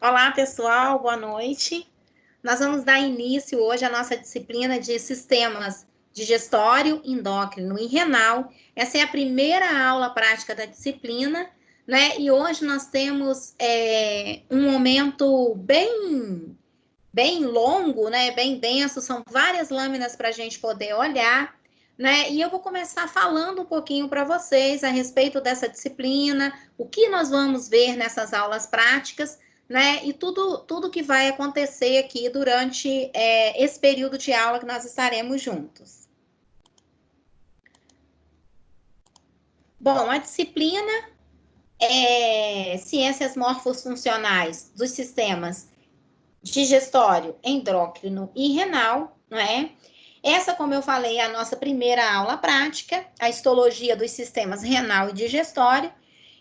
Olá, pessoal, boa noite. Nós vamos dar início hoje à nossa disciplina de sistemas digestório, endócrino e renal. Essa é a primeira aula prática da disciplina, né? E hoje nós temos um momento bem longo, né? Bem denso, são várias lâminas para a gente poder olhar, né? E eu vou começar falando um pouquinho para vocês a respeito dessa disciplina, o que nós vamos ver nessas aulas práticas, né? E tudo que vai acontecer aqui durante esse período de aula que nós estaremos juntos. Bom, a disciplina é Ciências Morfofuncionais dos Sistemas digestório, endócrino e renal, não é? Essa, como eu falei, é a nossa primeira aula prática, a histologia dos sistemas renal e digestório,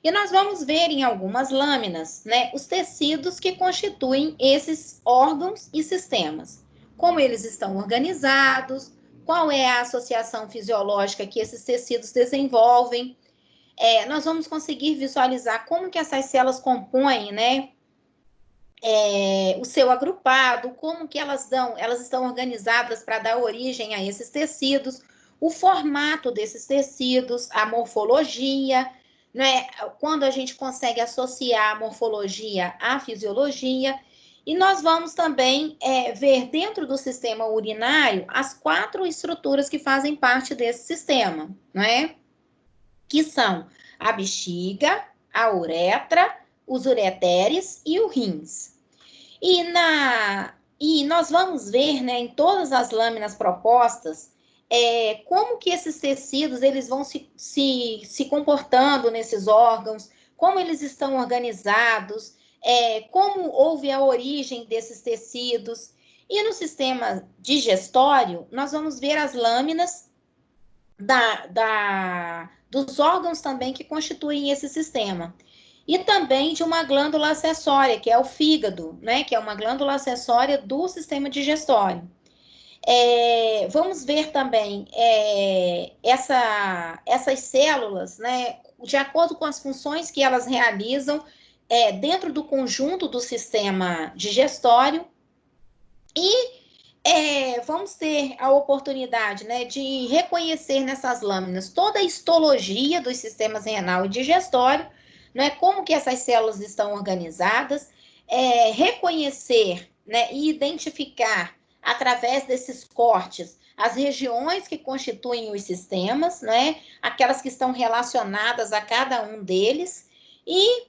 e nós vamos ver em algumas lâminas, né, os tecidos que constituem esses órgãos e sistemas, como eles estão organizados, qual é a associação fisiológica que esses tecidos desenvolvem. Nós vamos conseguir visualizar como que essas células compõem, né, o seu agrupado, como que elas estão organizadas para dar origem a esses tecidos, o formato desses tecidos, a morfologia, né? Quando a gente consegue associar a morfologia à fisiologia. E nós vamos também ver dentro do sistema urinário as 4 estruturas que fazem parte desse sistema, né? Que são a bexiga, a uretra, os ureteres e os rins. E nós vamos ver, né, em todas as lâminas propostas, como que esses tecidos eles vão se comportando nesses órgãos, como eles estão organizados, como houve a origem desses tecidos. E no sistema digestório, nós vamos ver as lâminas dos órgãos também que constituem esse sistema. E também de uma glândula acessória, que é o fígado, né? Que é uma glândula acessória do sistema digestório. Vamos ver também essas células, né? De acordo com as funções que elas realizam dentro do conjunto do sistema digestório. E vamos ter a oportunidade, né, de reconhecer nessas lâminas toda a histologia dos sistemas renal e digestório, né, como que essas células estão organizadas, reconhecer, né, e identificar através desses cortes as regiões que constituem os sistemas, né, aquelas que estão relacionadas a cada um deles, e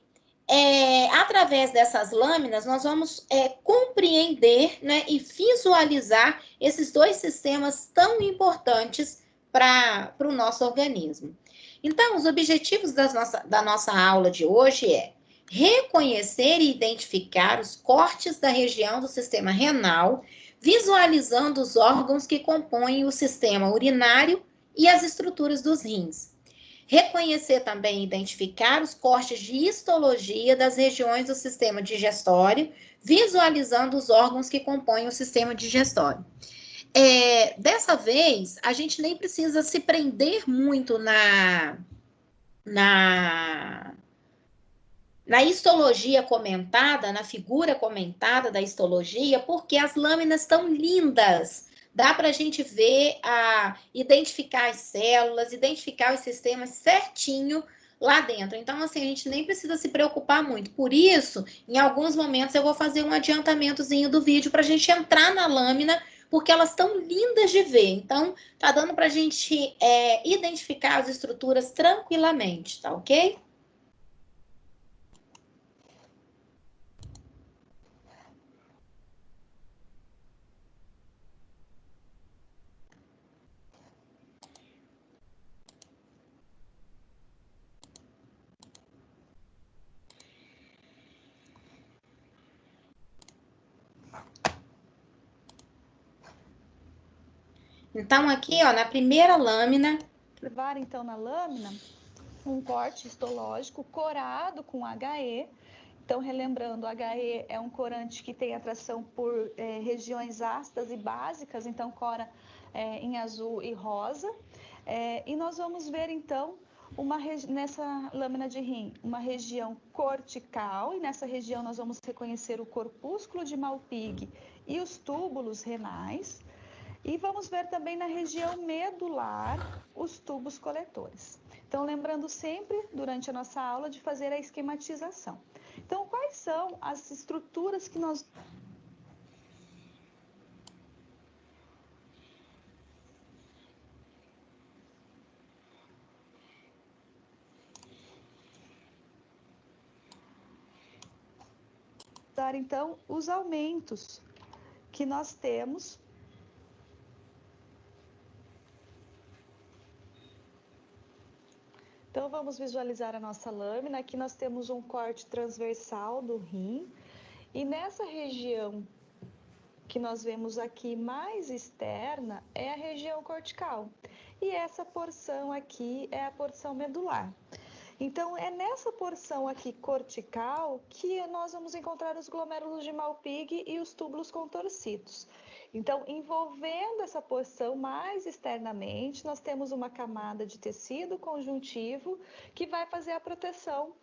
através dessas lâminas, nós vamos compreender, né, e visualizar esses 2 sistemas tão importantes para o nosso organismo. Então, os objetivos da nossa aula de hoje é reconhecer e identificar os cortes da região do sistema renal, visualizando os órgãos que compõem o sistema urinário e as estruturas dos rins. Reconhecer também e identificar os cortes de histologia das regiões do sistema digestório, visualizando os órgãos que compõem o sistema digestório. Dessa vez, a gente nem precisa se prender muito na histologia comentada, na figura comentada da histologia, porque as lâminas estão lindas. Dá para a gente ver, identificar as células, identificar os sistemas certinho lá dentro. Então, assim, a gente nem precisa se preocupar muito. Por isso, em alguns momentos, eu vou fazer um adiantamentozinho do vídeo para a gente entrar na lâmina, porque elas estão lindas de ver. Então, tá dando para a gente identificar as estruturas tranquilamente, tá ok? Então, aqui, ó, na primeira lâmina... Observar, então, na lâmina, um corte histológico corado com HE. Então, relembrando, HE é um corante que tem atração por regiões ácidas e básicas, então cora em azul e rosa. E nós vamos ver, então, nessa lâmina de rim, uma região cortical, e nessa região nós vamos reconhecer o corpúsculo de Malpighi e os túbulos renais. E vamos ver também na região medular os tubos coletores. Então, lembrando sempre, durante a nossa aula, de fazer a esquematização. Então, quais são as estruturas que nós dar, então, os aumentos que nós temos. Então, vamos visualizar a nossa lâmina. Aqui nós temos um corte transversal do rim. E nessa região que nós vemos aqui mais externa é a região cortical. E essa porção aqui é a porção medular. Então, é nessa porção aqui cortical que nós vamos encontrar os glomérulos de Malpighi e os túbulos contorcidos. Então, envolvendo essa porção mais externamente, nós temos uma camada de tecido conjuntivo que vai fazer a proteção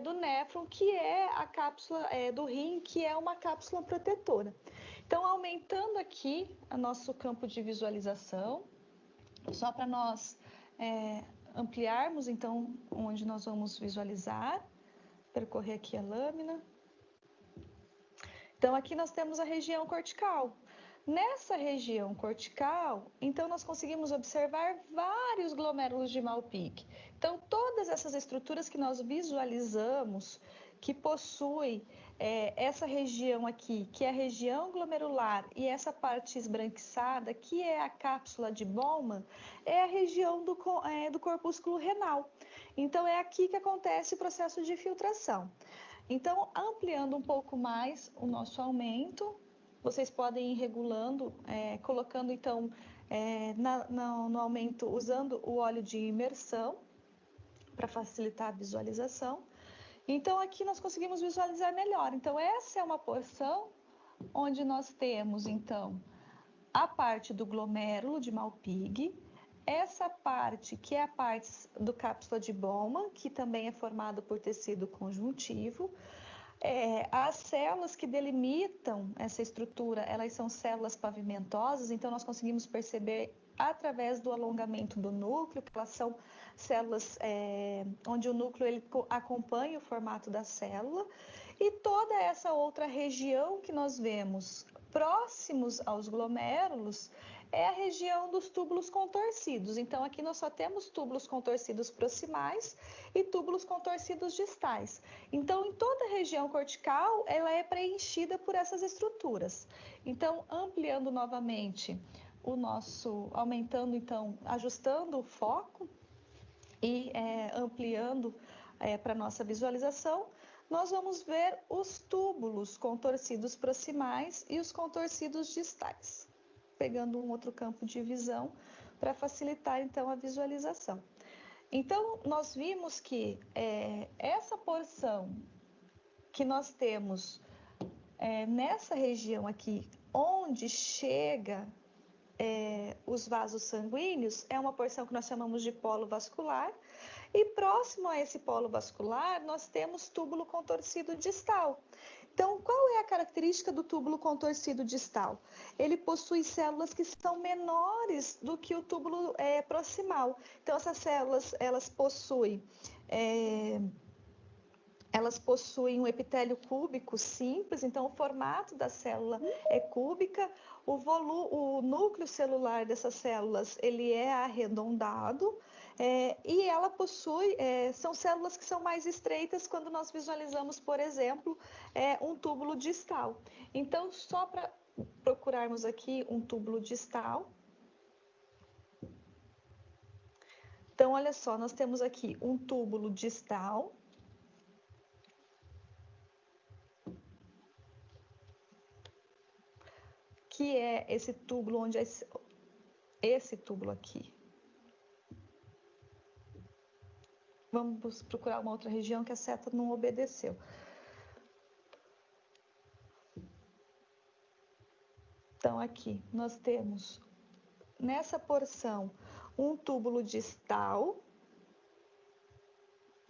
do néfron, que é a cápsula do rim, que é uma cápsula protetora. Então, aumentando aqui o nosso campo de visualização, só para nós ampliarmos, então, onde nós vamos visualizar, percorrer aqui a lâmina. Então, aqui nós temos a região cortical. Nessa região cortical, então, nós conseguimos observar vários glomérulos de Malpighi. Então, todas essas estruturas que nós visualizamos, que possuem essa região aqui, que é a região glomerular, e essa parte esbranquiçada, que é a cápsula de Bowman, é a região do corpúsculo renal. Então, é aqui que acontece o processo de filtração. Então, ampliando um pouco mais o nosso aumento, vocês podem ir regulando, colocando então no aumento, usando o óleo de imersão para facilitar a visualização. Então, aqui nós conseguimos visualizar melhor. Então, essa é uma porção onde nós temos, então, a parte do glomérulo de Malpighi, essa parte que é a parte do cápsula de Bowman, que também é formado por tecido conjuntivo. As células que delimitam essa estrutura, elas são células pavimentosas, então nós conseguimos perceber através do alongamento do núcleo, que elas são células onde o núcleo ele acompanha o formato da célula, e toda essa outra região que nós vemos próximos aos glomérulos é a região dos túbulos contorcidos. Então, aqui nós só temos túbulos contorcidos proximais e túbulos contorcidos distais. Então, em toda a região cortical, ela é preenchida por essas estruturas. Então, ampliando novamente aumentando, então, ajustando o foco e ampliando para a nossa visualização, nós vamos ver os túbulos contorcidos proximais e os contorcidos distais, pegando um outro campo de visão para facilitar, então, a visualização. Então, nós vimos que essa porção que nós temos nessa região aqui, onde chega os vasos sanguíneos, é uma porção que nós chamamos de polo vascular, e próximo a esse polo vascular nós temos túbulo contorcido distal. Então, qual é a característica do túbulo contorcido distal? Ele possui células que são menores do que o túbulo proximal. Então, essas células, elas possuem um epitélio cúbico simples, então o formato da célula é cúbica, o núcleo celular dessas células ele é arredondado, e ela possui, são células que são mais estreitas quando nós visualizamos, por exemplo, um túbulo distal. Então, só para procurarmos aqui um túbulo distal. Então, olha só, nós temos aqui um túbulo distal, que é esse túbulo, onde esse túbulo aqui. Vamos procurar uma outra região que a seta não obedeceu. Então, aqui nós temos, nessa porção, um túbulo distal,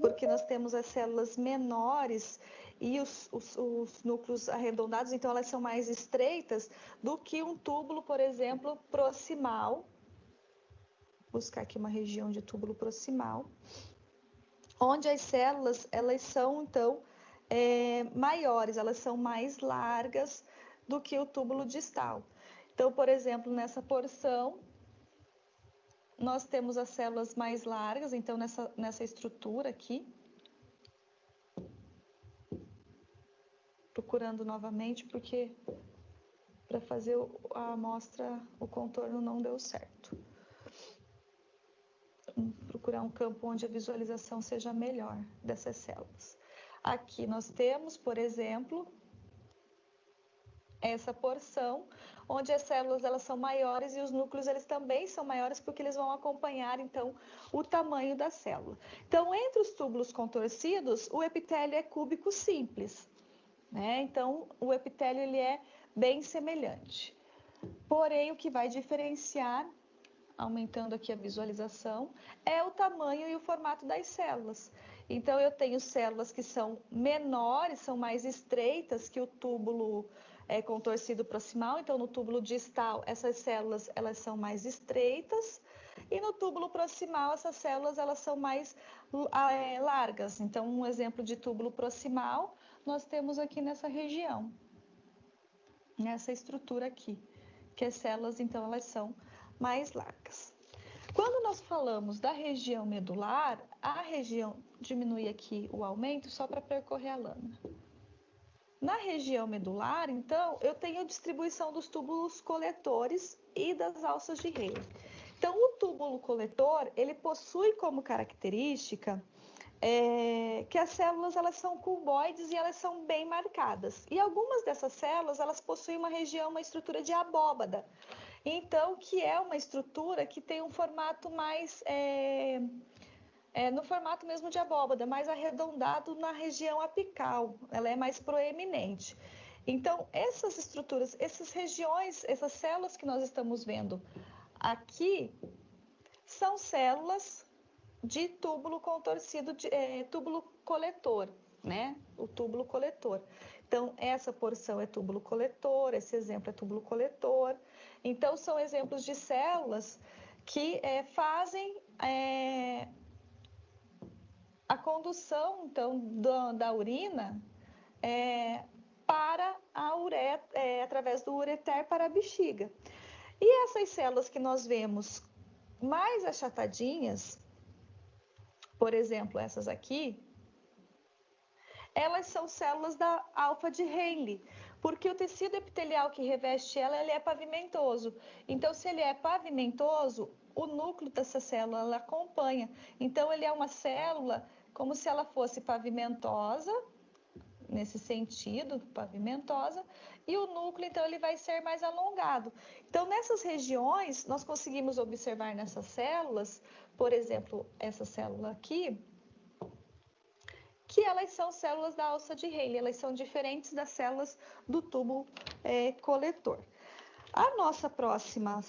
porque nós temos as células menores e os núcleos arredondados, então elas são mais estreitas do que um túbulo, por exemplo, proximal. Vou buscar aqui uma região de túbulo proximal, onde as células, elas são, então, maiores, elas são mais largas do que o túbulo distal. Então, por exemplo, nessa porção, nós temos as células mais largas, então, nessa estrutura aqui. Procurando novamente, porque para fazer a amostra, o contorno não deu certo. Vamos procurar um campo onde a visualização seja melhor dessas células. Aqui nós temos, por exemplo, essa porção onde as células elas são maiores e os núcleos eles também são maiores porque eles vão acompanhar então o tamanho da célula. Então, entre os túbulos contorcidos, o epitélio é cúbico simples, né? Então, o epitélio ele é bem semelhante. Porém, o que vai diferenciar, aumentando aqui a visualização, é o tamanho e o formato das células. Então, eu tenho células que são menores, são mais estreitas que o túbulo contorcido proximal. Então, no túbulo distal, essas células elas são mais estreitas. E no túbulo proximal, essas células elas são mais largas. Então, um exemplo de túbulo proximal, nós temos aqui nessa região, nessa estrutura aqui, que as células, então, elas são mais largas. Quando nós falamos da região medular, a região, diminui aqui o aumento só para percorrer a lâmina. Na região medular, então, eu tenho a distribuição dos túbulos coletores e das alças de Rayleigh. Então, o túbulo coletor, ele possui como característica que as células elas são cuboides e elas são bem marcadas. E algumas dessas células, elas possuem uma estrutura de abóbada. Então, que é uma estrutura que tem um formato mais... no formato mesmo de abóbada, mais arredondado na região apical, ela é mais proeminente. Então, essas estruturas, essas regiões, essas células que nós estamos vendo aqui, são células de túbulo contorcido, túbulo coletor, né? O túbulo coletor. Então, essa porção é túbulo coletor, esse exemplo é túbulo coletor. Então, são exemplos de células que fazem a condução, então, da urina para a uretra, através do ureter para a bexiga. E essas células que nós vemos mais achatadinhas, por exemplo, essas aqui, elas são células da alfa de Rayleigh, porque o tecido epitelial que reveste ela, ele é pavimentoso. Então, se ele é pavimentoso, o núcleo dessa célula ela acompanha. Então, ele é uma célula como se ela fosse pavimentosa, nesse sentido, pavimentosa, e o núcleo, então, ele vai ser mais alongado. Então, nessas regiões, nós conseguimos observar nessas células, por exemplo, essa célula aqui, que elas são células da alça de Rayleigh, elas são diferentes das células do tubo coletor. A nossa próxima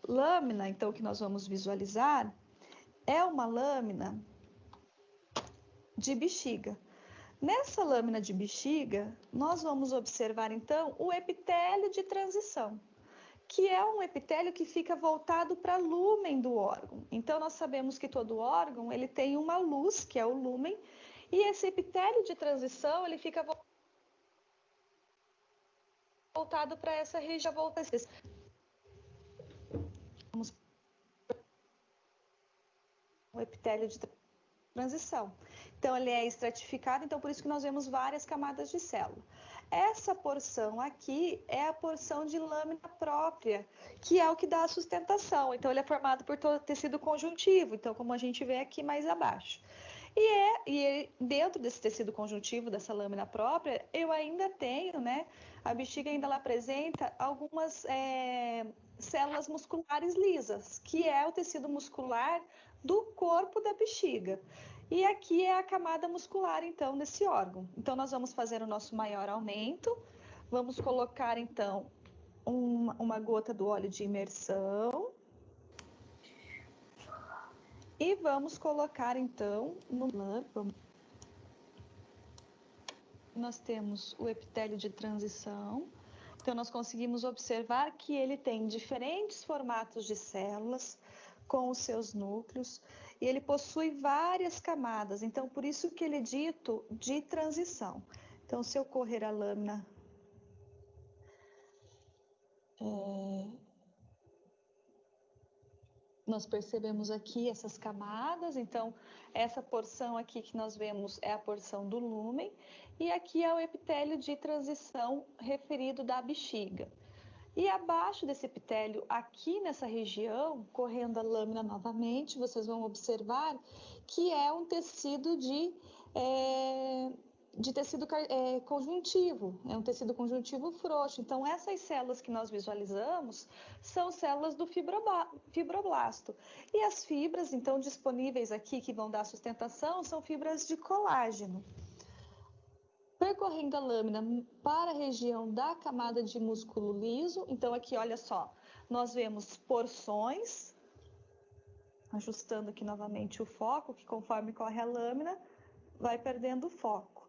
lâmina, então, que nós vamos visualizar, é uma lâmina de bexiga. Nessa lâmina de bexiga, nós vamos observar, então, o epitélio de transição, que é um epitélio que fica voltado para o lúmen do órgão. Então, nós sabemos que todo órgão ele tem uma luz, que é o lúmen, e esse epitélio de transição ele fica voltado para essa região. Vamos o epitélio de transição. Então, ele é estratificado, então por isso que nós vemos várias camadas de célula. Essa porção aqui é a porção de lâmina própria, que é o que dá a sustentação. Então, ele é formado por tecido conjuntivo, então, como a gente vê aqui mais abaixo. E dentro desse tecido conjuntivo, dessa lâmina própria, eu ainda tenho, né? A bexiga ainda lá apresenta algumas células musculares lisas, que é o tecido muscular do corpo da bexiga. E aqui é a camada muscular, então, desse órgão. Então, nós vamos fazer o nosso maior aumento. Vamos colocar, então, uma gota do óleo de imersão. E vamos colocar, então, no lâmina. nós temos o epitélio de transição. Então, nós conseguimos observar que ele tem diferentes formatos de células com os seus núcleos e ele possui várias camadas. Então, por isso que ele é dito de transição. Então, se eu correr a lâmina, nós percebemos aqui essas camadas. Então, essa porção aqui que nós vemos é a porção do lúmen, e aqui é o epitélio de transição referido da bexiga. E abaixo desse epitélio, aqui nessa região, correndo a lâmina novamente, vocês vão observar que é um tecido de tecido conjuntivo, é um tecido conjuntivo frouxo. Então, essas células que nós visualizamos são células do fibroblasto. E as fibras, então, disponíveis aqui, que vão dar sustentação, são fibras de colágeno. Percorrendo a lâmina para a região da camada de músculo liso, então aqui, olha só, nós vemos porções, ajustando aqui novamente o foco, que conforme corre a lâmina, vai perdendo o foco.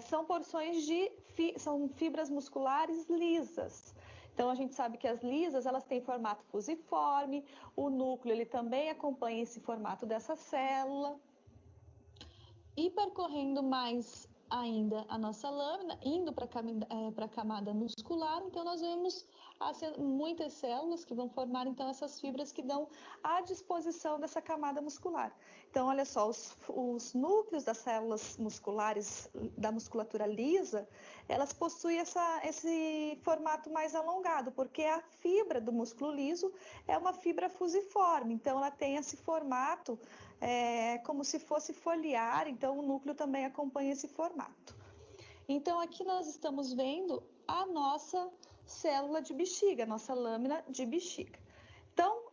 São porções são fibras musculares lisas. Então, a gente sabe que as lisas, elas têm formato fusiforme, o núcleo, ele também acompanha esse formato dessa célula. E percorrendo mais ainda a nossa lâmina, indo para a camada muscular, então nós vemos muitas células que vão formar então essas fibras que dão à disposição dessa camada muscular. Então, olha só, os núcleos das células musculares da musculatura lisa, elas possuem esse formato mais alongado, porque a fibra do músculo liso é uma fibra fusiforme, então ela tem esse formato como se fosse foliar, então o núcleo também acompanha esse formato. Então, aqui nós estamos vendo a nossa célula de bexiga, nossa lâmina de bexiga. Então,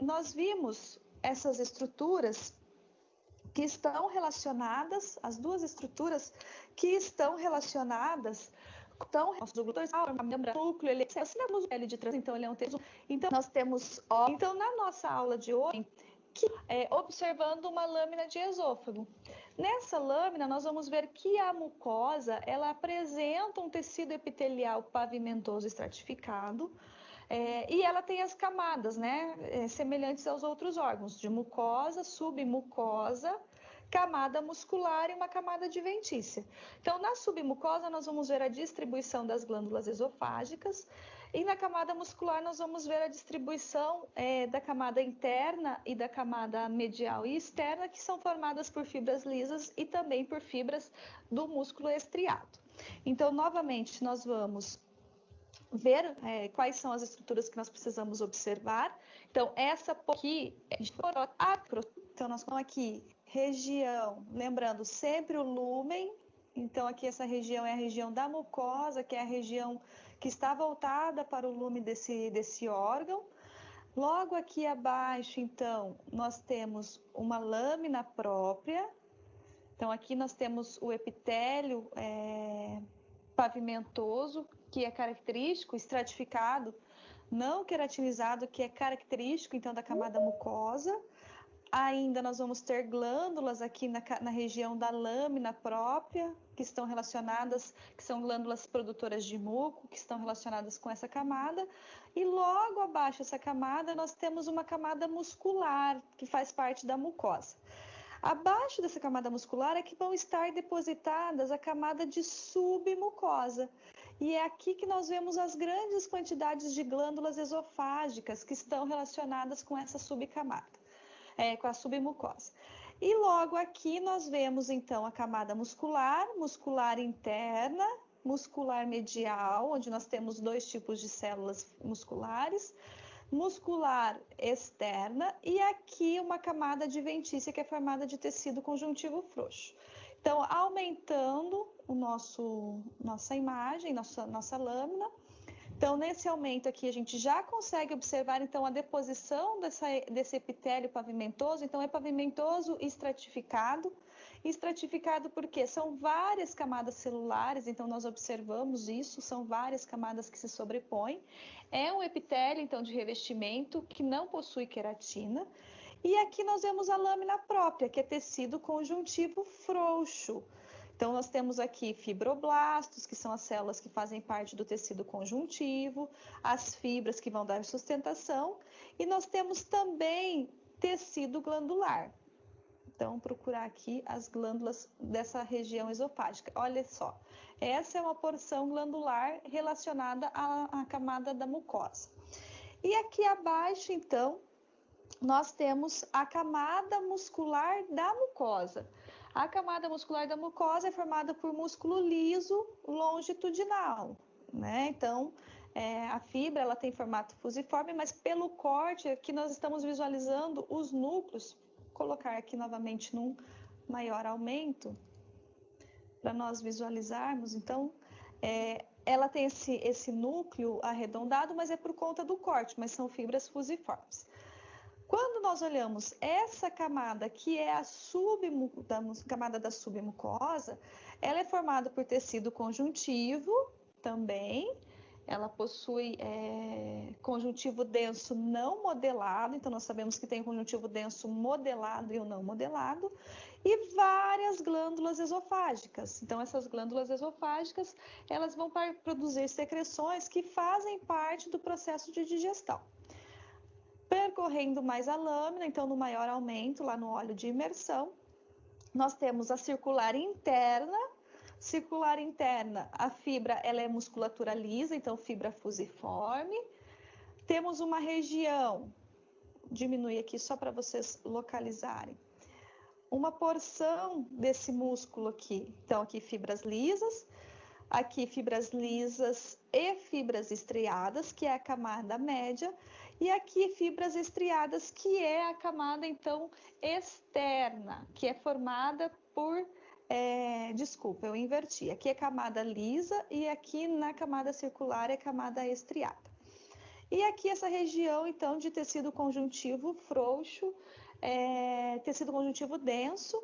nós vimos essas estruturas que estão relacionadas, as duas estruturas que estão relacionadas, nossos glúteos, núcleo, ele é de trans, então ele é um texto. Então, nós temos, então na nossa aula de hoje, observando uma lâmina de esôfago. Nessa lâmina, nós vamos ver que a mucosa, ela apresenta um tecido epitelial pavimentoso estratificado, e ela tem as camadas, né, semelhantes aos outros órgãos, de mucosa, submucosa, camada muscular e uma camada adventícia. Então, na submucosa, nós vamos ver a distribuição das glândulas esofágicas, e na camada muscular, nós vamos ver a distribuição da camada interna e da camada medial e externa, que são formadas por fibras lisas e também por fibras do músculo estriado. Então, novamente, nós vamos ver quais são as estruturas que nós precisamos observar. Então, essa aqui então, nós vamos aqui, região, lembrando sempre o lúmen. Então, aqui essa região é a região da mucosa, que é a região que está voltada para o lume desse órgão. Logo aqui abaixo, então, nós temos uma lâmina própria. Então, aqui nós temos o epitélio pavimentoso, que é característico, estratificado, não queratinizado, que é característico, então, da camada mucosa. Ainda nós vamos ter glândulas aqui na região da lâmina própria, que estão relacionadas, que são glândulas produtoras de muco, que estão relacionadas com essa camada. E logo abaixo dessa camada, nós temos uma camada muscular, que faz parte da mucosa. Abaixo dessa camada muscular é que vão estar depositadas a camada de submucosa. E é aqui que nós vemos as grandes quantidades de glândulas esofágicas que estão relacionadas com essa subcamada. Com a submucosa. E logo aqui nós vemos então a camada muscular, muscular interna, muscular medial, onde nós temos dois tipos de células musculares, muscular externa e aqui uma camada adventícia que é formada de tecido conjuntivo frouxo. Então, aumentando nossa imagem, nossa lâmina. Então, nesse aumento aqui, a gente já consegue observar, então, a deposição desse epitélio pavimentoso. Então, é pavimentoso e estratificado. Estratificado porque são várias camadas celulares, então, nós observamos isso, são várias camadas que se sobrepõem. É um epitélio, então, de revestimento que não possui queratina. E aqui nós vemos a lâmina própria, que é tecido conjuntivo frouxo. Então, nós temos aqui fibroblastos, que são as células que fazem parte do tecido conjuntivo, as fibras que vão dar sustentação, e nós temos também tecido glandular. Então, procurar aqui as glândulas dessa região esofágica. Olha só, essa é uma porção glandular relacionada à camada da mucosa. E aqui abaixo, então, nós temos a camada muscular da mucosa. A camada muscular da mucosa é formada por músculo liso longitudinal, né? Então, a fibra ela tem formato fusiforme, mas pelo corte aqui nós estamos visualizando os núcleos. Vou colocar aqui novamente num maior aumento para nós visualizarmos. Então, ela tem esse núcleo arredondado, mas é por conta do corte, mas são fibras fusiformes. Quando nós olhamos essa camada, que é a camada da submucosa, ela é formada por tecido conjuntivo também. Ela possui conjuntivo denso não modelado, então nós sabemos que tem conjuntivo denso modelado e o não modelado, e várias glândulas esofágicas. Então essas glândulas esofágicas, elas vão produzir secreções que fazem parte do processo de digestão. Percorrendo mais a lâmina, então no maior aumento, lá no óleo de imersão, nós temos a circular interna. Circular interna, a fibra ela é musculatura lisa, então fibra fusiforme. Temos uma região, diminui aqui só para vocês localizarem, uma porção desse músculo aqui. Então aqui fibras lisas, aqui fibras lisas e fibras estriadas, que é a camada média, e aqui fibras estriadas, que é a camada, então, externa, que é formada por... desculpa, eu inverti. Aqui é camada lisa e aqui na camada circular é camada estriada. E aqui essa região, então, de tecido conjuntivo frouxo, tecido conjuntivo denso,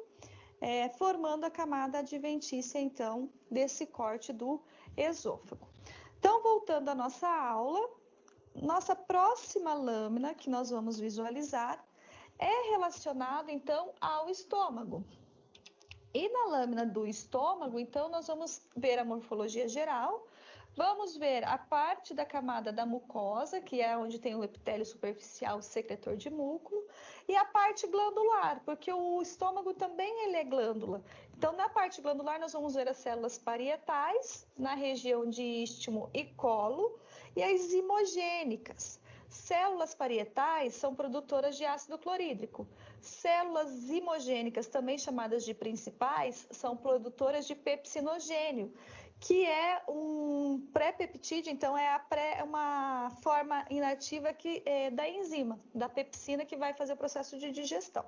formando a camada adventícia, então, desse corte do esôfago. Então, voltando à nossa aula, nossa próxima lâmina que nós vamos visualizar é relacionada, então, ao estômago. E na lâmina do estômago, então, nós vamos ver a morfologia geral, vamos ver a parte da camada da mucosa, que é onde tem o epitélio superficial secretor de muco, e a parte glandular, porque o estômago também ele é glândula. Então, na parte glandular, nós vamos ver as células parietais, na região de istmo e colo, e as zimogênicas. Células parietais são produtoras de ácido clorídrico. Células zimogênicas, também chamadas de principais, são produtoras de pepsinogênio, que é um pré-peptídeo, então é uma forma inativa da enzima, da pepsina, que vai fazer o processo de digestão.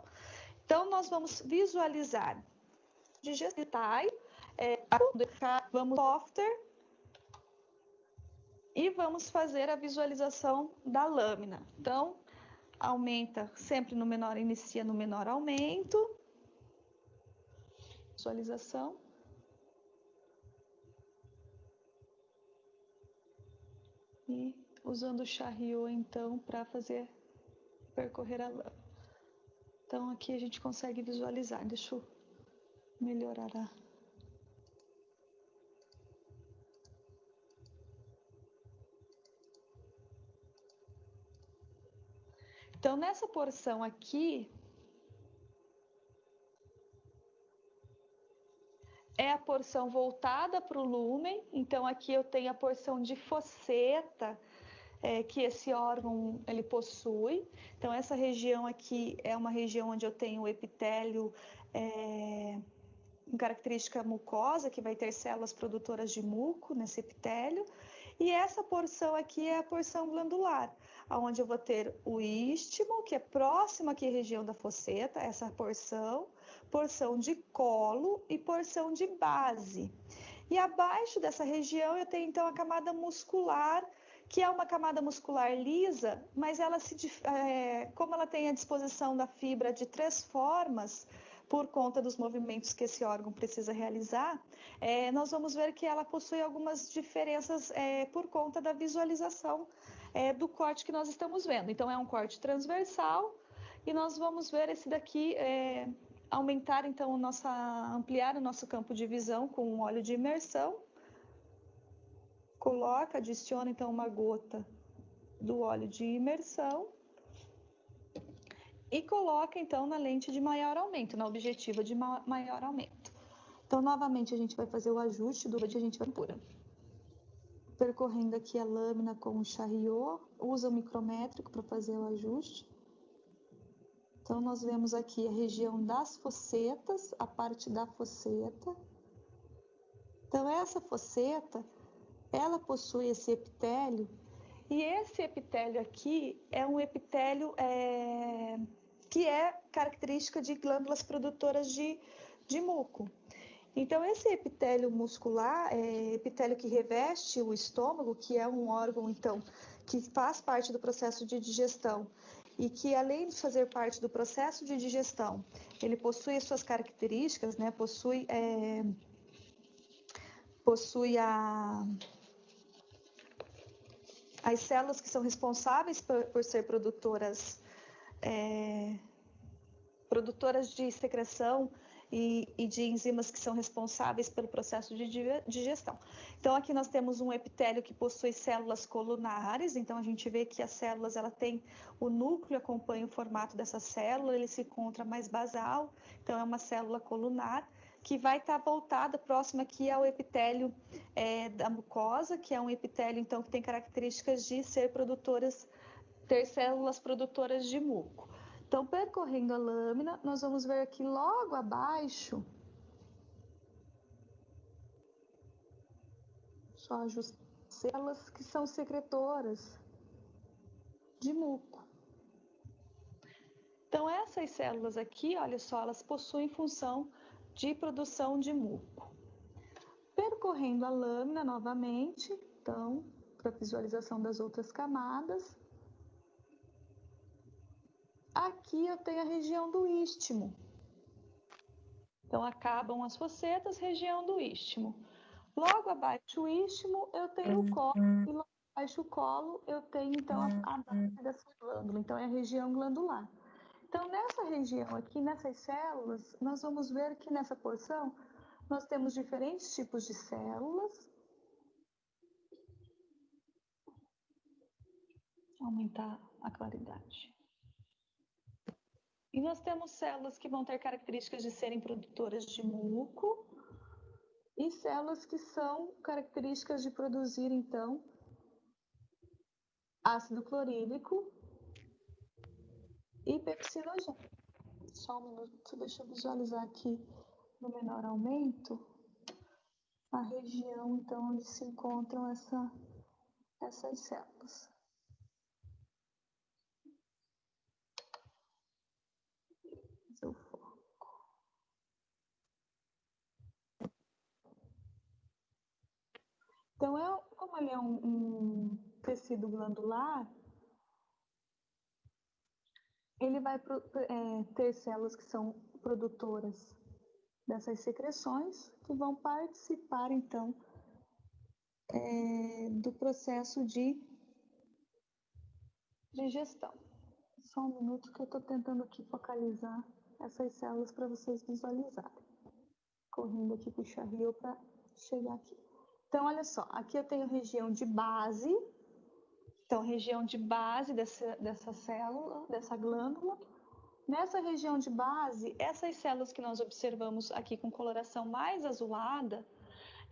Então, nós vamos visualizar digestão, vamos software, e vamos fazer a visualização da lâmina. Então, aumenta sempre no menor, inicia no menor aumento. Visualização. E usando o Charriot, então, para percorrer a lâmina. Então, aqui a gente consegue visualizar. Deixa eu melhorar a... Então, nessa porção aqui, é a porção voltada para o lúmen. Então, aqui eu tenho a porção de fosseta, que esse órgão ele possui. Então, essa região aqui é uma região onde eu tenho o epitélio com característica mucosa, que vai ter células produtoras de muco nesse epitélio. E essa porção aqui é a porção glandular, onde eu vou ter o istmo, que é próximo aqui à região da fosseta, essa porção de colo e porção de base. E abaixo dessa região eu tenho então a camada muscular, que é uma camada muscular lisa, mas ela como ela tem a disposição da fibra de 3 formas, por conta dos movimentos que esse órgão precisa realizar, nós vamos ver que ela possui algumas diferenças por conta da visualização do corte que nós estamos vendo. Então, é um corte transversal, e nós vamos ver esse daqui aumentar, então, ampliar o nosso campo de visão com um óleo de imersão. Adiciona, então, uma gota do óleo de imersão e coloca, então, na lente de maior aumento, na objetiva de maior aumento. Então, novamente, a gente vai fazer o ajuste do que a gente vai pura. Percorrendo aqui a lâmina com o charriot, usa o micrométrico para fazer o ajuste. Então, nós vemos aqui a região das fossetas, a parte da fosseta. Então, essa fosseta, ela possui esse epitélio, e esse epitélio aqui é um epitélio que é característica de glândulas produtoras de muco. Então, esse epitélio muscular, epitélio que reveste o estômago, que é um órgão, então, que faz parte do processo de digestão, e que, além de fazer parte do processo de digestão, ele possui as suas características, né? Possui as células que são responsáveis por ser produtoras de secreção e de enzimas que são responsáveis pelo processo de digestão. Então, aqui nós temos um epitélio que possui células colunares. Então, a gente vê que as células, ela tem o núcleo, acompanha o formato dessa célula, ele se encontra mais basal. Então, é uma célula colunar que vai estar voltada próxima aqui ao epitélio da mucosa, que é um epitélio, então, que tem características de ter células produtoras de muco. Então, percorrendo a lâmina, nós vamos ver aqui logo abaixo, só ajustar células que são secretoras de muco. Então, essas células aqui, olha só, elas possuem função de produção de muco. Percorrendo a lâmina novamente, então, para visualização das outras camadas. Aqui eu tenho a região do istmo. Então, acabam as fossetas, região do istmo. Logo abaixo do istmo, eu tenho o colo, e logo abaixo do colo, eu tenho, então, a base dessa glândula. Então, é a região glandular. Então, nessa região aqui, nessas células, nós vamos ver que nessa porção, nós temos diferentes tipos de células. Aumentar a claridade. E nós temos células que vão ter características de serem produtoras de muco e células que são características de produzir, então, ácido clorídrico e pepsinogênio. Só um minuto, deixa eu visualizar aqui no menor aumento a região, então, onde se encontram essas células. Seu foco. Então, como ele é um tecido glandular, ele vai ter células que são produtoras dessas secreções, que vão participar, então, do processo de digestão. Só um minuto que eu estou tentando aqui focalizar essas células para vocês visualizarem. Correndo aqui para o charriot para chegar aqui. Então, olha só, aqui eu tenho região de base. Então, região de base dessa célula, dessa glândula. Nessa região de base, essas células que nós observamos aqui com coloração mais azulada,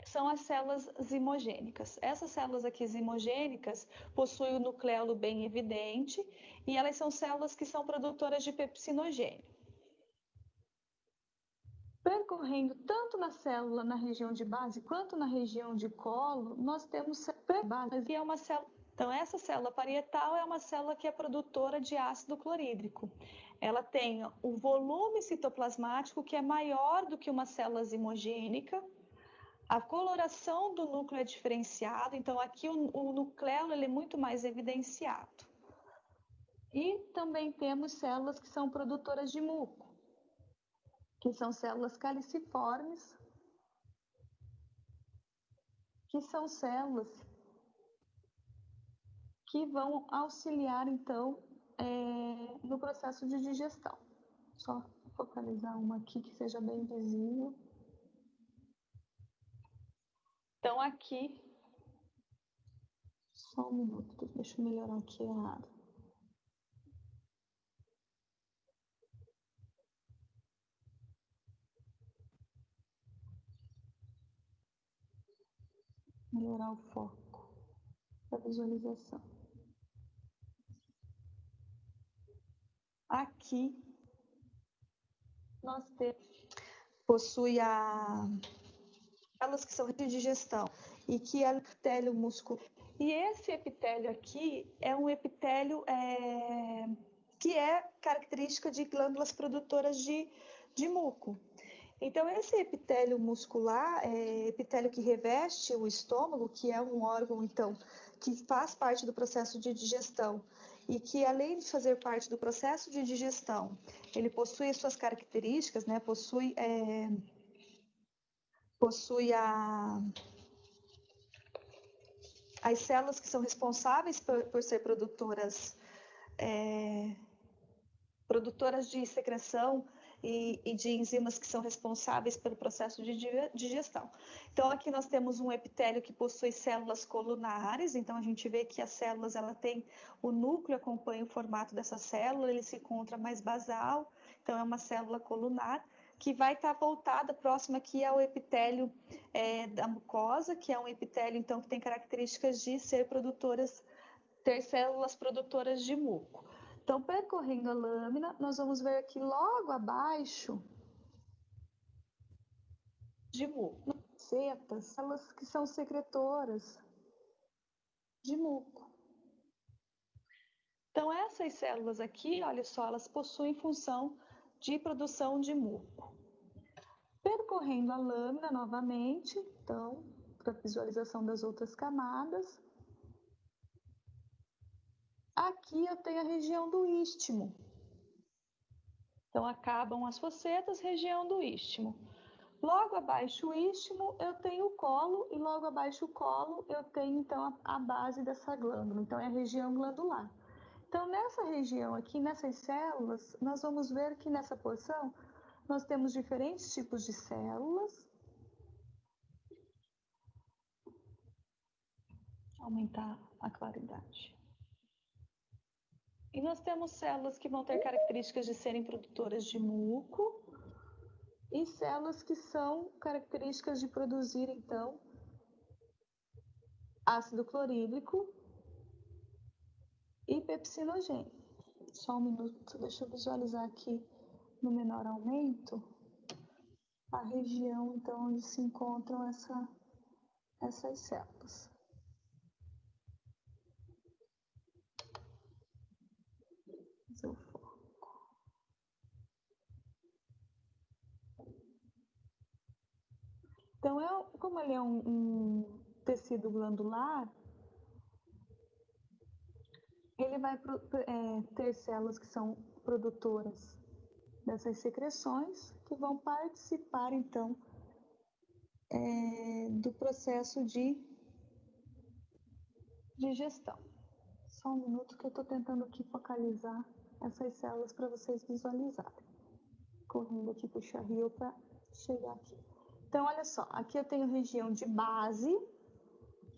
são as células zimogênicas. Essas células aqui zimogênicas possuem o nucleolo bem evidente e elas são células que são produtoras de pepsinogênio. Percorrendo tanto na célula na região de base quanto na região de colo, nós temos base, que é uma célula. Então, essa célula parietal é uma célula que é produtora de ácido clorídrico. Ela tem o volume citoplasmático que é maior do que uma célula zimogênica. A coloração do núcleo é diferenciada, então aqui o nucleolo ele é muito mais evidenciado. E também temos células que são produtoras de muco, que são células caliciformes, que são células que vão auxiliar, então, no processo de digestão. Só focalizar uma aqui que seja bem visível. Então, aqui... Só um minuto, deixa eu melhorar aqui a área. Melhorar o foco da visualização. Aqui nós temos, possui elas que são de digestão e que é o epitélio muscular. E esse epitélio aqui é um epitélio que é característica de glândulas produtoras de muco. Então, esse epitélio muscular, epitélio que reveste o estômago, que é um órgão, então, que faz parte do processo de digestão e que, além de fazer parte do processo de digestão, ele possui suas características, né? Possui as células que são responsáveis por ser produtoras de secreção e de enzimas que são responsáveis pelo processo de digestão. Então, aqui nós temos um epitélio que possui células colunares, então a gente vê que as células, ela tem, o núcleo acompanha o formato dessa célula, ele se encontra mais basal, então é uma célula colunar, que vai estar voltada próxima aqui ao epitélio da mucosa, que é um epitélio, então, que tem características de ter células produtoras de muco. Então, percorrendo a lâmina, nós vamos ver aqui logo abaixo de muco, setas, células que são secretoras de muco. Então, essas células aqui, olha só, elas possuem função de produção de muco. Percorrendo a lâmina novamente, então, para visualização das outras camadas. Aqui eu tenho a região do istmo. Então, acabam as fossetas, região do istmo. Logo abaixo o istmo, eu tenho o colo, e logo abaixo o colo, eu tenho, então, a base dessa glândula. Então, é a região glandular. Então, nessa região aqui, nessas células, nós vamos ver que nessa porção, nós temos diferentes tipos de células. Aumentar a claridade. E nós temos células que vão ter características de serem produtoras de muco e células que são características de produzir, então, ácido clorídrico e pepsinogênio. Só um minuto, deixa eu visualizar aqui no menor aumento a região, então, onde se encontram essas células. Seu foco. Então, como ele é um tecido glandular, ele vai ter células que são produtoras dessas secreções, que vão participar, então, do processo de digestão. Só um minuto que eu estou tentando aqui focalizar essas células para vocês visualizarem. Correndo aqui para o charrio para chegar aqui. Então, olha só, aqui eu tenho região de base.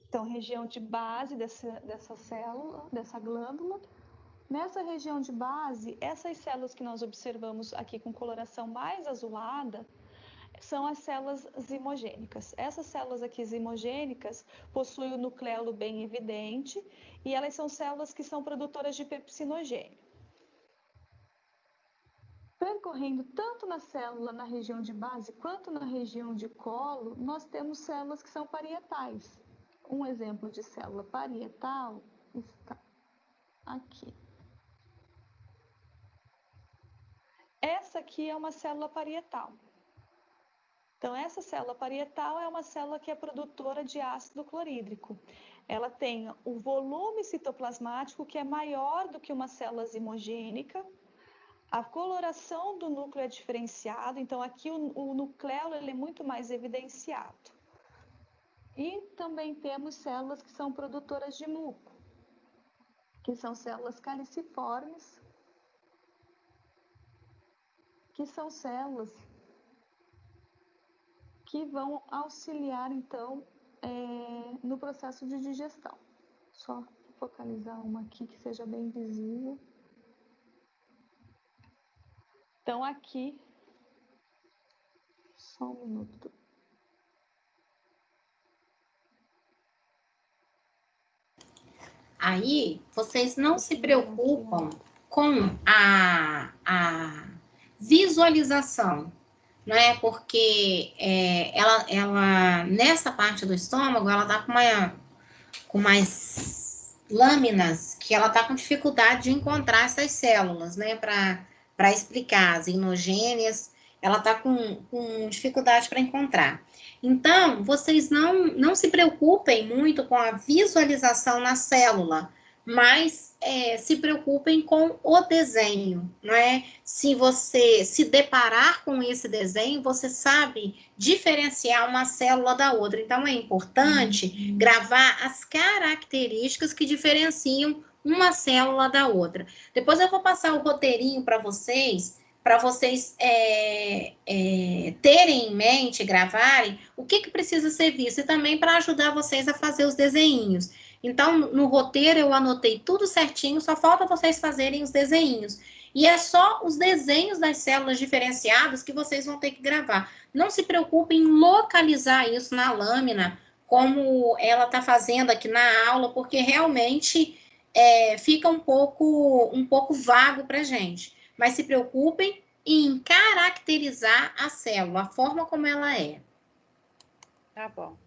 Então, região de base dessa célula, dessa glândula. Nessa região de base, essas células que nós observamos aqui com coloração mais azulada, são as células zimogênicas. Essas células aqui zimogênicas possuem o nucleolo bem evidente e elas são células que são produtoras de pepsinogênio. Percorrendo tanto na célula na região de base quanto na região de colo, nós temos células que são parietais. Um exemplo de célula parietal está aqui. Essa aqui é uma célula parietal. Então, essa célula parietal é uma célula que é produtora de ácido clorídrico. Ela tem o volume citoplasmático que é maior do que uma célula zimogênica. A coloração do núcleo é diferenciado, então aqui o nucleolo ele é muito mais evidenciado. E também temos células que são produtoras de muco, que são células caliciformes. que são células que vão auxiliar, então, no processo de digestão. Só focalizar uma aqui que seja bem visível. Então, aqui, só um minuto. Aí, vocês não se preocupam com a visualização, não é? Porque ela, nessa parte do estômago, ela tá com mais lâminas, que ela tá com dificuldade de encontrar essas células, né? Para explicar as inogêneas, ela tá com dificuldade para encontrar. Então, vocês não se preocupem muito com a visualização na célula, mas se preocupem com o desenho, não é? Se você se deparar com esse desenho, você sabe diferenciar uma célula da outra. Então, é importante gravar as características que diferenciam uma célula da outra. Depois eu vou passar o roteirinho para vocês terem em mente, gravarem o que precisa ser visto e também para ajudar vocês a fazer os desenhinhos. Então, no roteiro eu anotei tudo certinho, só falta vocês fazerem os desenhinhos. E é só os desenhos das células diferenciadas que vocês vão ter que gravar. Não se preocupem em localizar isso na lâmina, como ela está fazendo aqui na aula, porque realmente fica um pouco vago para a gente. Mas se preocupem em caracterizar a célula, a forma como ela é. Tá bom.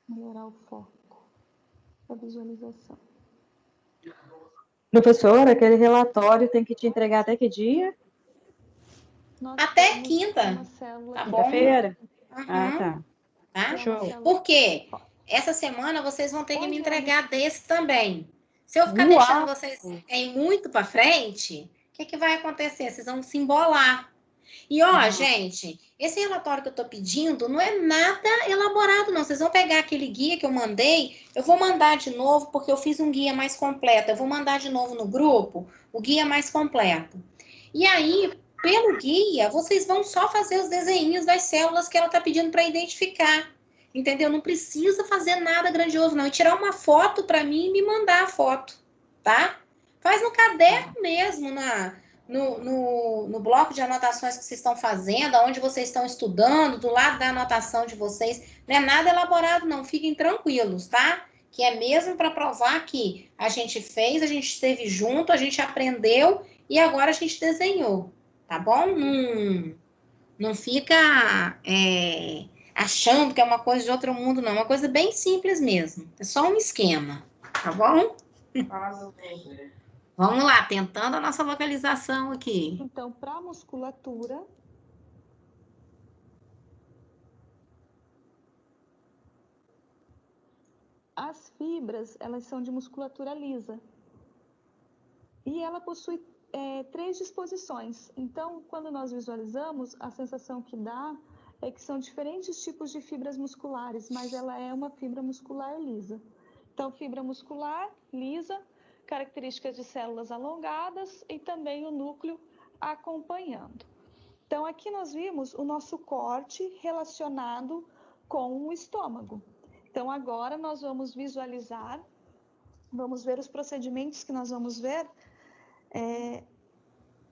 Melhorar o foco da visualização. Professora, aquele relatório tem que te entregar até que dia? Até quinta. Tá bom? Quinta-feira? Uhum. Ah, tá. Show. Por quê? Essa semana vocês vão ter que me entregar desse também. Se eu ficar deixando vocês ir muito para frente, o que vai acontecer? Vocês vão se embolar. E, gente, esse relatório que eu tô pedindo não é nada elaborado, não. Vocês vão pegar aquele guia que eu mandei, eu vou mandar de novo, porque eu fiz um guia mais completo. Eu vou mandar de novo no grupo o guia mais completo. E aí, pelo guia, vocês vão só fazer os desenhinhos das células que ela tá pedindo para identificar. Entendeu? Não precisa fazer nada grandioso, não. E tirar uma foto para mim e me mandar a foto, tá? Faz no caderno mesmo, no bloco de anotações que vocês estão fazendo, onde vocês estão estudando, do lado da anotação de vocês. Não é nada elaborado, não. Fiquem tranquilos, tá? Que é mesmo para provar que a gente fez, a gente esteve junto, a gente aprendeu e agora a gente desenhou, tá bom? Não fica achando que é uma coisa de outro mundo, não. É uma coisa bem simples mesmo. É só um esquema, tá bom? Vamos lá, tentando a nossa localização aqui. Então, para a musculatura, as fibras, elas são de musculatura lisa. E ela possui 3 disposições. Então, quando nós visualizamos, a sensação que dá é que são diferentes tipos de fibras musculares, mas ela é uma fibra muscular lisa. Então, fibra muscular lisa, características de células alongadas e também o núcleo acompanhando. Então, aqui nós vimos o nosso corte relacionado com o estômago. Então, agora nós vamos visualizar, vamos ver os procedimentos que nós vamos ver,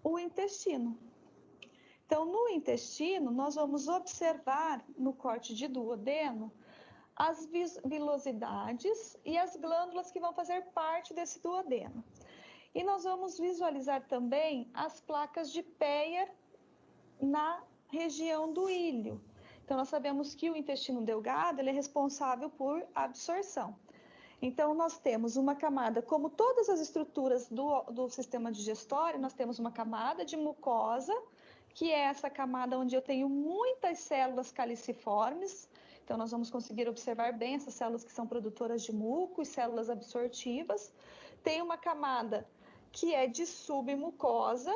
o intestino. Então, no intestino, nós vamos observar no corte de duodeno as vilosidades e as glândulas que vão fazer parte desse duodeno. E nós vamos visualizar também as placas de Peyer na região do íleo. Então, nós sabemos que o intestino delgado ele é responsável por absorção. Então, nós temos uma camada, como todas as estruturas do sistema digestório, nós temos uma camada de mucosa, que é essa camada onde eu tenho muitas células caliciformes. Então, nós vamos conseguir observar bem essas células que são produtoras de muco e células absortivas. Tem uma camada que é de submucosa,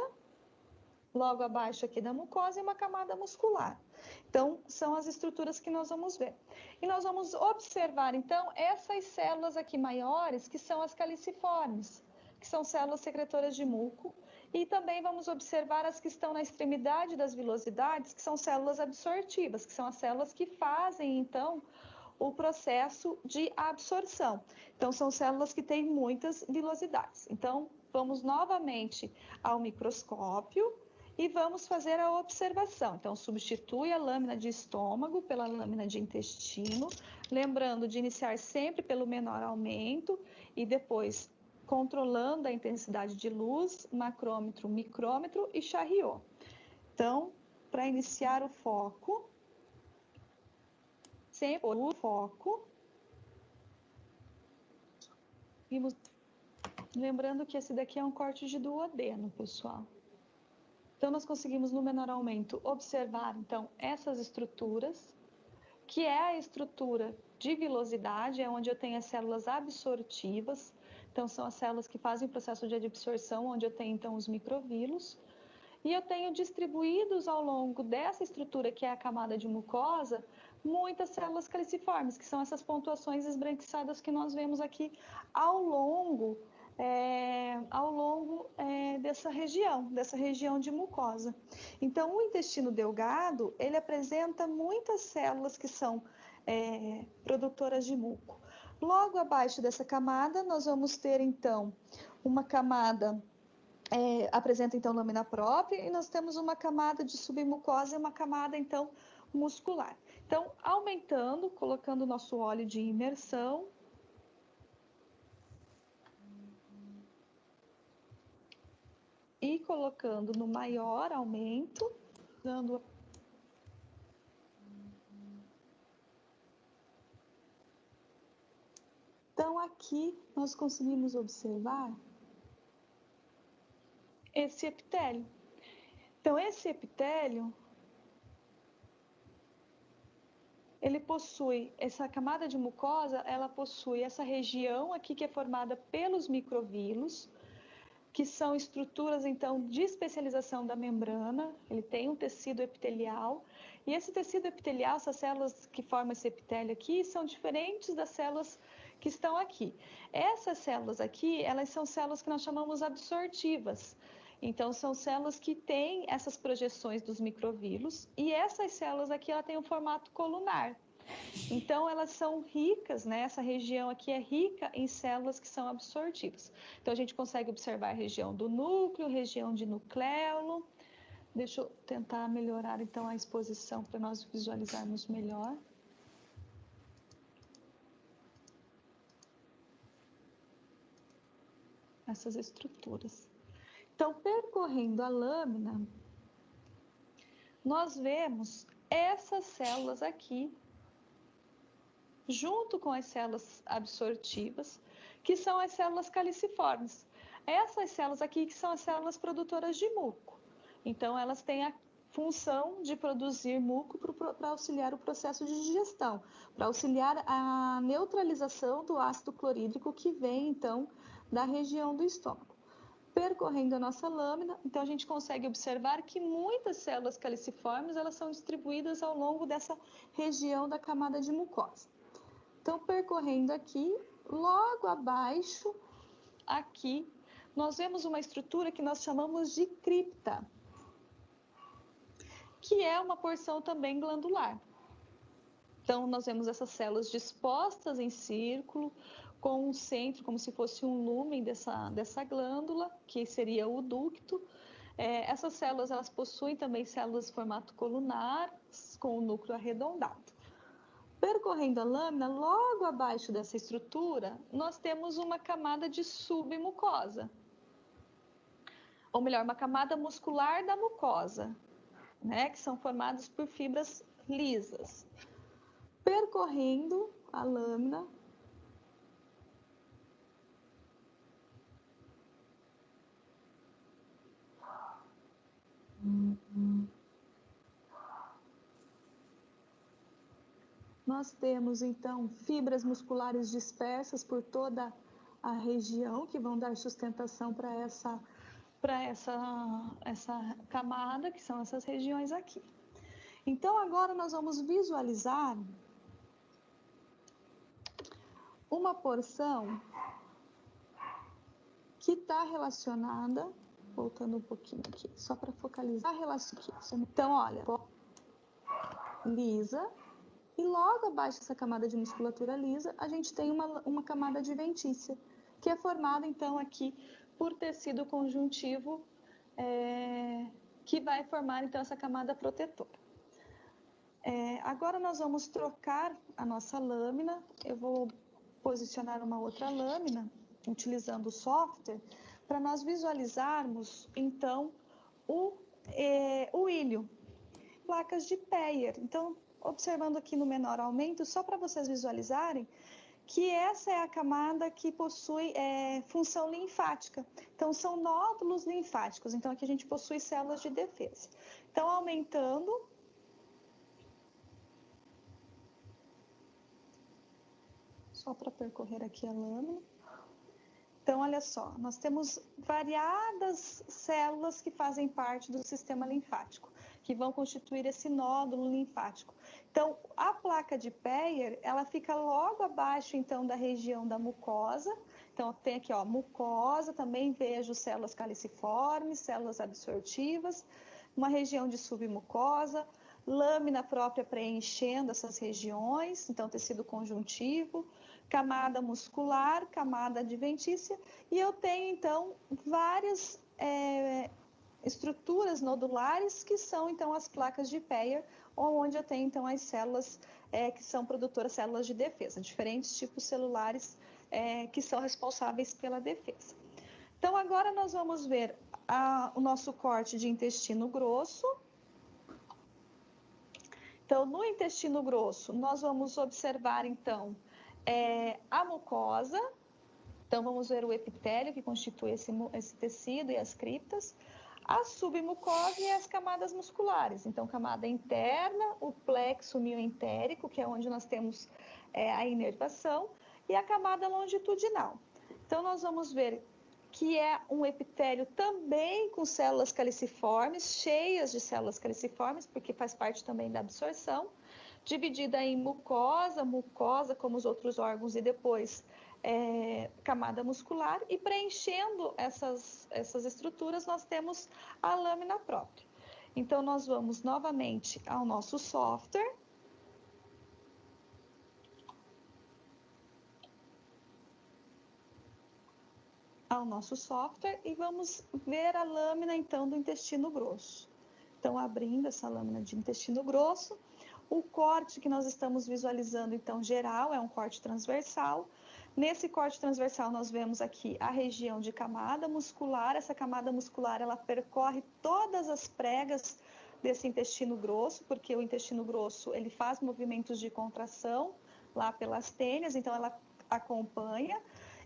logo abaixo aqui da mucosa, e uma camada muscular. Então, são as estruturas que nós vamos ver. E nós vamos observar, então, essas células aqui maiores, que são as caliciformes, que são células secretoras de muco, e também vamos observar as que estão na extremidade das vilosidades, que são células absortivas, que são as células que fazem, então, o processo de absorção. Então, são células que têm muitas vilosidades. Então, vamos novamente ao microscópio e vamos fazer a observação. Então, substitui a lâmina de estômago pela lâmina de intestino, lembrando de iniciar sempre pelo menor aumento e depois controlando a intensidade de luz, macrômetro, micrômetro e Charriot. Então, para iniciar o foco, sempre o foco. Lembrando que esse daqui é um corte de duodeno, pessoal. Então, nós conseguimos, no menor aumento, observar, então, essas estruturas, que é a estrutura de vilosidade, é onde eu tenho as células absortivas. Então, são as células que fazem o processo de absorção, onde eu tenho, então, os microvílos. E eu tenho distribuídos ao longo dessa estrutura, que é a camada de mucosa, muitas células caliciformes, que são essas pontuações esbranquiçadas que nós vemos aqui ao longo dessa região de mucosa. Então, o intestino delgado, ele apresenta muitas células que são produtoras de muco. Logo abaixo dessa camada, nós vamos ter, então, uma camada apresenta, então, lâmina própria, e nós temos uma camada de submucosa e uma camada, então, muscular. Então, aumentando, colocando o nosso óleo de imersão. E colocando no maior aumento, dando... Então, aqui nós conseguimos observar esse epitélio. Então, esse epitélio, ele possui, essa camada de mucosa, ela possui essa região aqui que é formada pelos microvílos, que são estruturas, então, de especialização da membrana. Ele tem um tecido epitelial, e esse tecido epitelial, essas células que formam esse epitélio aqui, são diferentes das células que estão aqui. Essas células aqui, elas são células que nós chamamos absortivas. Então, são células que têm essas projeções dos microvílos, e essas células aqui, ela tem um formato colunar. Então, elas são ricas, né? Essa região aqui é rica em células que são absortivas. Então, a gente consegue observar a região do núcleo, região de nucleolo. Deixa eu tentar melhorar, então, a exposição para nós visualizarmos melhor. Essas estruturas. Então, percorrendo a lâmina, nós vemos essas células aqui, junto com as células absortivas, que são as células caliciformes. Essas células aqui que são as células produtoras de muco. Então, elas têm a função de produzir muco para auxiliar o processo de digestão, para auxiliar a neutralização do ácido clorídrico que vem, então, da região do estômago. Percorrendo a nossa lâmina, então a gente consegue observar que muitas células caliciformes, elas são distribuídas ao longo dessa região da camada de mucosa. Então, percorrendo aqui, logo abaixo, aqui, nós vemos uma estrutura que nós chamamos de cripta, que é uma porção também glandular. Então, nós vemos essas células dispostas em círculo, com um centro, como se fosse um lúmen dessa glândula, que seria o ducto. Essas células, elas possuem também células de formato colunar, com o núcleo arredondado. Percorrendo a lâmina, logo abaixo dessa estrutura, nós temos uma camada de submucosa. Ou melhor, uma camada muscular da mucosa, né, que são formadas por fibras lisas. Percorrendo a lâmina, nós temos, então, fibras musculares dispersas por toda a região, que vão dar sustentação para essa camada, que são essas regiões aqui. Então, agora nós vamos visualizar uma porção que está relacionada, voltando um pouquinho aqui, só para focalizar a relação aqui. Então, olha, lisa, e logo abaixo dessa camada de musculatura lisa, a gente tem uma camada adventícia, que é formada, então, aqui por tecido conjuntivo, que vai formar, então, essa camada protetora. Agora nós vamos trocar a nossa lâmina, eu vou posicionar uma outra lâmina, utilizando o software, para nós visualizarmos, então, o ilho, placas de Peyer. Então, observando aqui no menor aumento, só para vocês visualizarem que essa é a camada que possui função linfática. Então, são nódulos linfáticos. Então, aqui a gente possui células de defesa. Então, aumentando, só para percorrer aqui a lâmina. Então, olha só, nós temos variadas células que fazem parte do sistema linfático, que vão constituir esse nódulo linfático. Então, a placa de Peyer, ela fica logo abaixo, então, da região da mucosa. Então, tem aqui, ó, mucosa, também vejo células caliciformes, células absortivas, uma região de submucosa, lâmina própria preenchendo essas regiões, então, tecido conjuntivo, camada muscular, camada adventícia, e eu tenho, então, várias estruturas nodulares, que são, então, as placas de Peyer, onde eu tenho, então, as células que são produtoras, células de defesa, diferentes tipos celulares que são responsáveis pela defesa. Então, agora nós vamos ver o nosso corte de intestino grosso. Então, no intestino grosso, nós vamos observar, então, a mucosa. Então, vamos ver o epitélio, que constitui esse tecido e as criptas, a submucosa e as camadas musculares. Então, camada interna, o plexo mioentérico, que é onde nós temos a inervação, e a camada longitudinal. Então, nós vamos ver que é um epitélio também com células caliciformes, cheias de células caliciformes, porque faz parte também da absorção, dividida em mucosa como os outros órgãos, e depois camada muscular, e preenchendo essas estruturas nós temos a lâmina própria. Então, nós vamos novamente ao nosso software. E vamos ver a lâmina, então, do intestino grosso. Então, abrindo essa lâmina de intestino grosso, o corte que nós estamos visualizando, então, geral, é um corte transversal. Nesse corte transversal, nós vemos aqui a região de camada muscular. Essa camada muscular, ela percorre todas as pregas desse intestino grosso, porque o intestino grosso, ele faz movimentos de contração lá pelas tênias, então ela acompanha.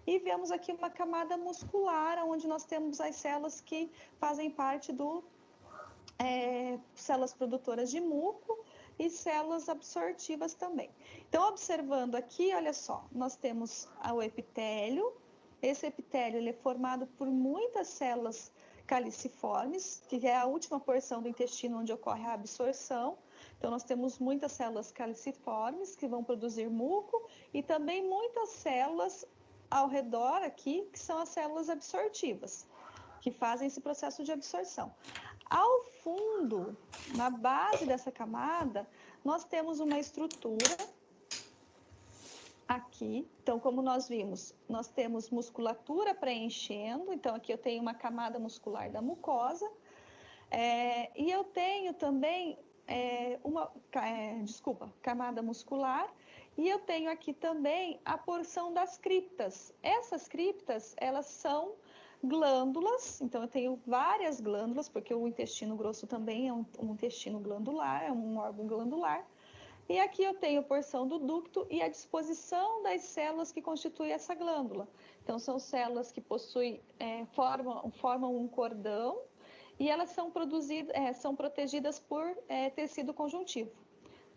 E vemos aqui uma camada muscular, onde nós temos as células que fazem parte do células produtoras de muco e células absortivas também. Então, observando aqui, olha só, nós temos o epitélio. Esse epitélio ele é formado por muitas células caliciformes, que é a última porção do intestino onde ocorre a absorção. Então, nós temos muitas células caliciformes que vão produzir muco, e também muitas células ao redor aqui, que são as células absortivas, que fazem esse processo de absorção. Ao fundo, na base dessa camada, nós temos uma estrutura aqui. Então, como nós vimos, nós temos musculatura preenchendo. Então, aqui eu tenho uma camada muscular da mucosa. E eu tenho também camada muscular. E eu tenho aqui também a porção das criptas. Essas criptas, elas são glândulas. Então, eu tenho várias glândulas, porque o intestino grosso também é um intestino glandular, é um órgão glandular. E aqui eu tenho a porção do ducto e a disposição das células que constituem essa glândula. Então, são células que formam um cordão, e elas são protegidas por tecido conjuntivo.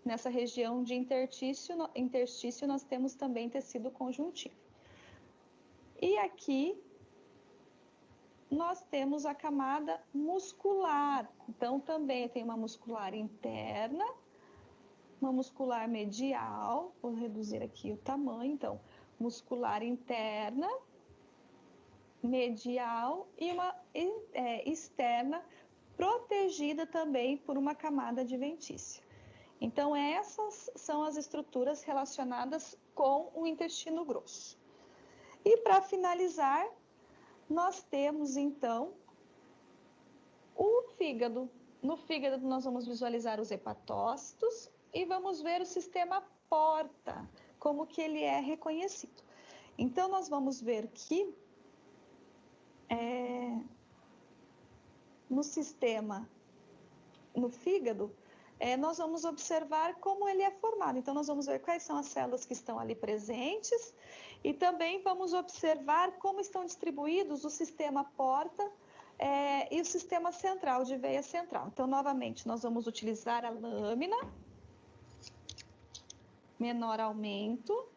Nessa região de interstício, nós temos também tecido conjuntivo. E aqui, nós temos a camada muscular. Então, também tem uma muscular interna, uma muscular medial, vou reduzir aqui o tamanho, então, muscular interna, medial e uma externa, protegida também por uma camada adventícia. Então, essas são as estruturas relacionadas com o intestino grosso. E para finalizar, nós temos então o fígado. No fígado nós vamos visualizar os hepatócitos e vamos ver o sistema porta, como que ele é reconhecido. Então nós vamos ver que no fígado, nós vamos observar como ele é formado. Então, nós vamos ver quais são as células que estão ali presentes e também vamos observar como estão distribuídos o sistema porta e o sistema central, de veia central. Então, novamente, nós vamos utilizar a lâmina, menor aumento,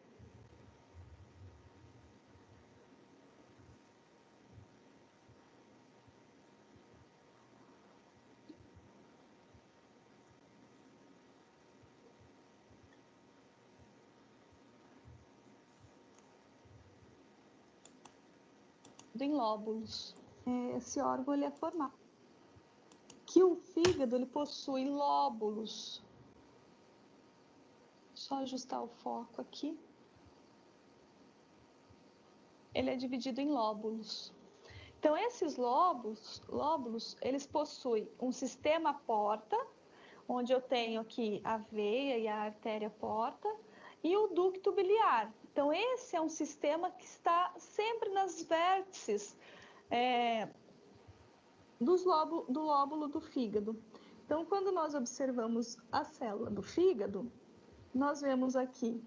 em lóbulos. Esse órgão ele é formado. Que o fígado ele possui lóbulos. Só ajustar o foco aqui. Ele é dividido em lóbulos. Então esses lóbulos, eles possuem um sistema porta, onde eu tenho aqui a veia e a artéria porta, e o ducto biliar. Então, esse é um sistema que está sempre nas vértices do lóbulo do fígado. Então, quando nós observamos a célula do fígado, nós vemos aqui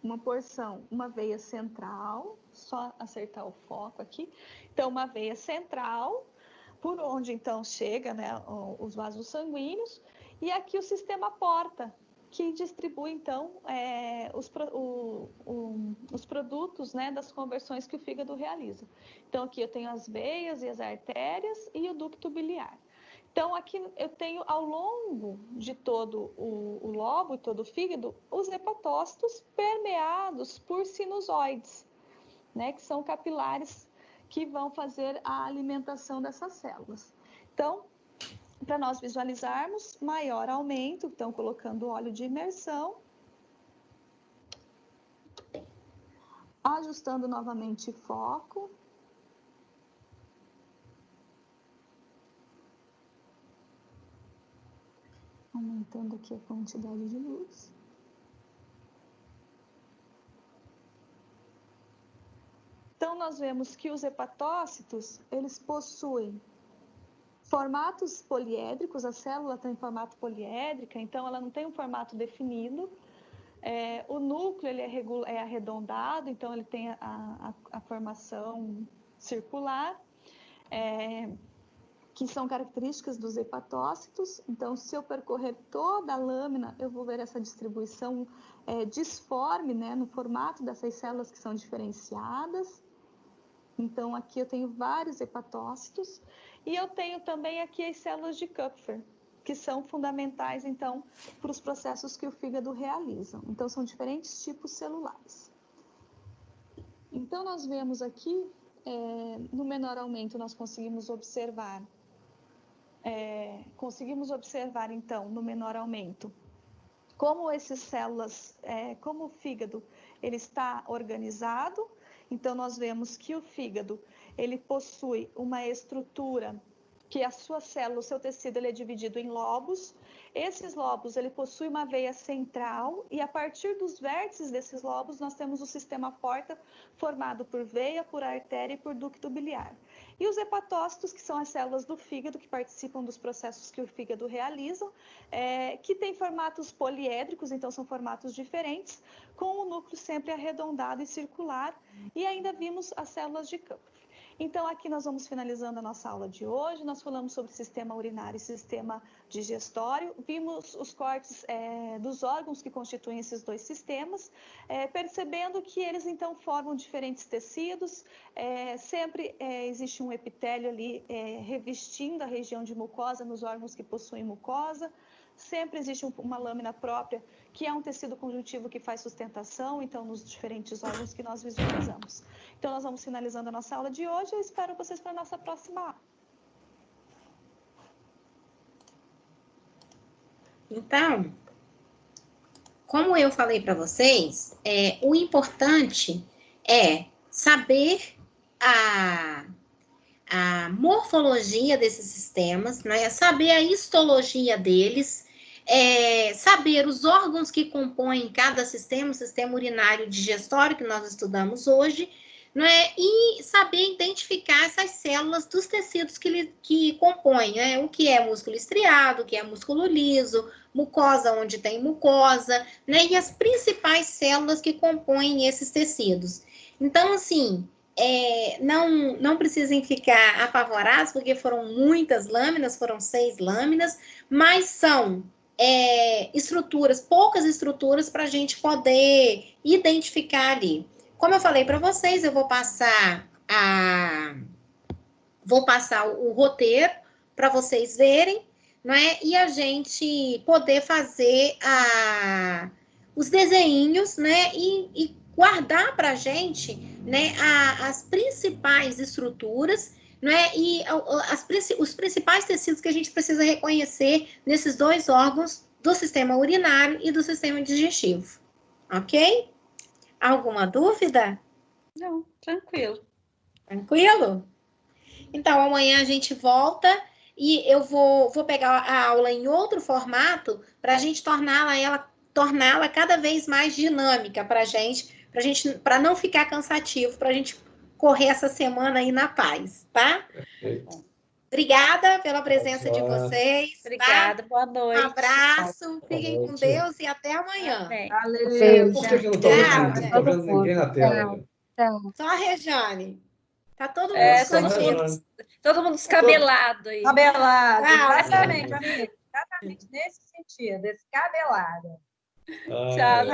uma porção, uma veia central, só acertar o foco aqui. Então, uma veia central, por onde então chega, né, os vasos sanguíneos, e aqui o sistema porta, que distribui então os produtos, né, das conversões que o fígado realiza. Então aqui eu tenho as veias e as artérias e o ducto biliar. Então aqui eu tenho ao longo de todo o lobo e todo o fígado os hepatócitos permeados por sinusoides, né, que são capilares que vão fazer a alimentação dessas células. Então, para nós visualizarmos maior aumento, então colocando óleo de imersão, ajustando novamente foco, aumentando aqui a quantidade de luz. Então nós vemos que os hepatócitos, eles possuem formatos poliédricos, a célula tem formato poliédrica, então ela não tem um formato definido. O núcleo ele é arredondado, então ele tem a formação circular, que são características dos hepatócitos. Então, se eu percorrer toda a lâmina, eu vou ver essa distribuição disforme, né, no formato dessas células que são diferenciadas. Então, aqui eu tenho vários hepatócitos e eu tenho também aqui as células de Kupffer, que são fundamentais, então, para os processos que o fígado realiza. Então, são diferentes tipos celulares. Então, nós vemos aqui, no menor aumento, nós conseguimos observar, então, no menor aumento, como essas células, como o fígado, ele está organizado. Então, nós vemos que o fígado, ele possui uma estrutura que a sua célula, o seu tecido, ele é dividido em lobos. Esses lobos, ele possui uma veia central e a partir dos vértices desses lobos, nós temos o sistema porta formado por veia, por artéria e por ducto biliar. E os hepatócitos, que são as células do fígado, que participam dos processos que o fígado realiza, que têm formatos poliédricos, então são formatos diferentes, com o núcleo sempre arredondado e circular. E ainda vimos as células de Kupffer. Então, aqui nós vamos finalizando a nossa aula de hoje. Nós falamos sobre sistema urinário e sistema digestório. Vimos os cortes dos órgãos que constituem esses dois sistemas, percebendo que eles, então, formam diferentes tecidos. Sempre existe um epitélio ali revestindo a região de mucosa nos órgãos que possuem mucosa. Sempre existe uma lâmina própria, que é um tecido conjuntivo que faz sustentação, então, nos diferentes órgãos que nós visualizamos. Então, nós vamos finalizando a nossa aula de hoje. Eu espero vocês para a nossa próxima aula. Então, como eu falei para vocês, o importante é saber a morfologia desses sistemas, né? Saber a histologia deles, saber os órgãos que compõem cada sistema, o sistema urinário digestório que nós estudamos hoje, não é? E saber identificar essas células dos tecidos que compõem, né? O que é músculo estriado, o que é músculo liso, mucosa onde tem mucosa, né? E as principais células que compõem esses tecidos. Então, assim, não precisem ficar apavorados, porque foram muitas lâminas, foram 6 lâminas, mas são estruturas, poucas estruturas para a gente poder identificar ali. Como eu falei para vocês, eu vou passar o roteiro para vocês verem, não é? E a gente poder fazer os desenhinhos, né? E guardar para a gente, né? As principais estruturas, né? E os principais tecidos que a gente precisa reconhecer nesses dois órgãos do sistema urinário e do sistema digestivo, ok? Alguma dúvida? Não, tranquilo. Tranquilo? Então, amanhã a gente volta e eu vou pegar a aula em outro formato para a gente torná-la cada vez mais dinâmica para não ficar cansativo, para a gente correr essa semana aí na paz, tá? Perfeito. Obrigada pela presença de vocês. Obrigada, tá? boa noite. Um abraço, fiquem com noite. Deus e até amanhã. Amém. Valeu. Por que eu não tô vendo, Tchau, não tô vendo ninguém na tela? Só a Rejane. Tá todo mundo Nossa, Todo mundo descabelado aí. Descabelado, Tchau. exatamente, amiga. Exatamente nesse sentido, descabelada. Tchau,